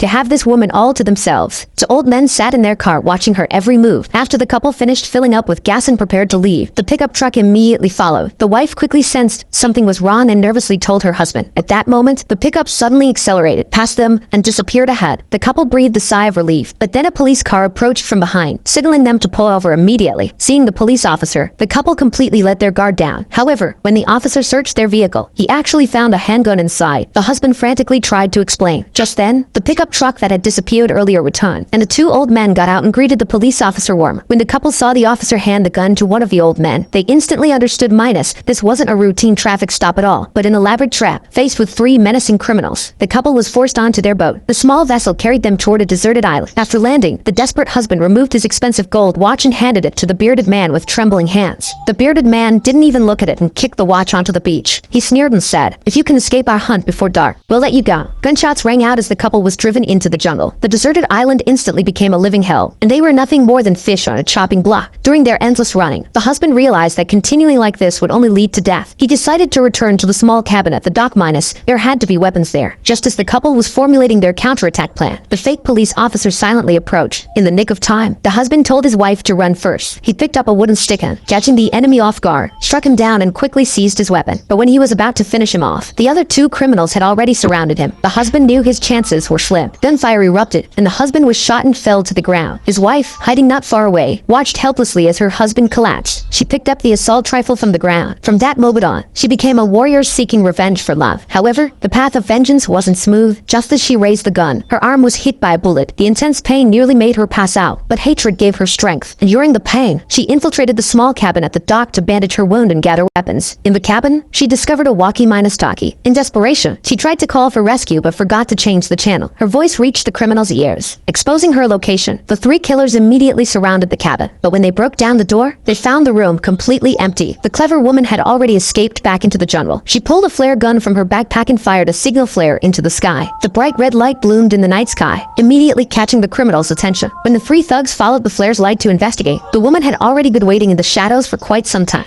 to have this woman all to themselves. The old men sat in their car watching her every move. After the couple finished filling up with gas and prepared to leave, the pickup truck immediately followed. The wife quickly sensed something was wrong and nervously told her husband. At that moment, the pickup suddenly accelerated past them and disappeared ahead. The couple breathed a sigh of relief, but then a police car approached from behind, signaling them to pull over immediately. Seeing the police officer, the couple completely let their guard down. However, when the officer searched their vehicle, he actually found a handgun inside. The husband frantically tried to explain. Just then, the pickup truck that had disappeared earlier returned, and the two old men got out and greeted the police officer warmly. When the couple saw the officer hand the gun to one of the old men, they instantly understood this wasn't a routine traffic stop at all, but an elaborate trap. Faced with three menacing criminals, the couple was forced onto their boat. The small vessel carried them toward a deserted island. After landing, the desperate husband removed his expensive gold watch and handed it to the bearded man with trembling hands. The bearded man didn't even look at it and kicked the watch onto the beach. He sneered and said, "If you can escape our hunt before dark, we'll let you go." Gunshots rang out as the couple was driven into the jungle. The deserted island instantly became a living hell, and they were nothing more than fish on a chopping block. During their endless running, the husband realized that continuing like this would only lead to death. He decided to return to the small cabin at the dock. There had to be weapons there. Just as the couple was formulating their counterattack plan, the fake police officer silently approached. In the nick of time, the husband told his wife to run first. He picked up a wooden stick and, catching the enemy off guard, struck him down and quickly seized his weapon. But when he was about to finish him off, the other two criminals had already surrounded him. The husband knew his chances were slim. Gunfire erupted, and the husband was shot and fell to the ground. His wife, hiding not far away, watched helplessly as her husband collapsed. She picked up the assault rifle from the ground. From that moment on, she became a warrior seeking revenge for love. However, the path of vengeance wasn't smooth. Just as she raised the gun, her arm was hit by a bullet. The intense pain nearly made her pass out, but hatred gave her strength. Enduring the pain, she infiltrated the small cabin at the dock to bandage her wound and gather weapons. In the cabin, she discovered a walkie-talkie. In desperation, she tried to call for rescue but forgot to change the channel. Her voice reached the criminals' ears. Exposing her location, the three killers immediately surrounded the cabin. But when they broke down the door, they found the room completely empty. The clever woman had already escaped back into the jungle. She pulled a flare gun from her backpack and fired a signal flare into the sky. The bright red light bloomed in the night sky, immediately catching the criminals' attention. When the three thugs followed the flare's light to investigate, the woman had already been waiting in the shadows for quite some time.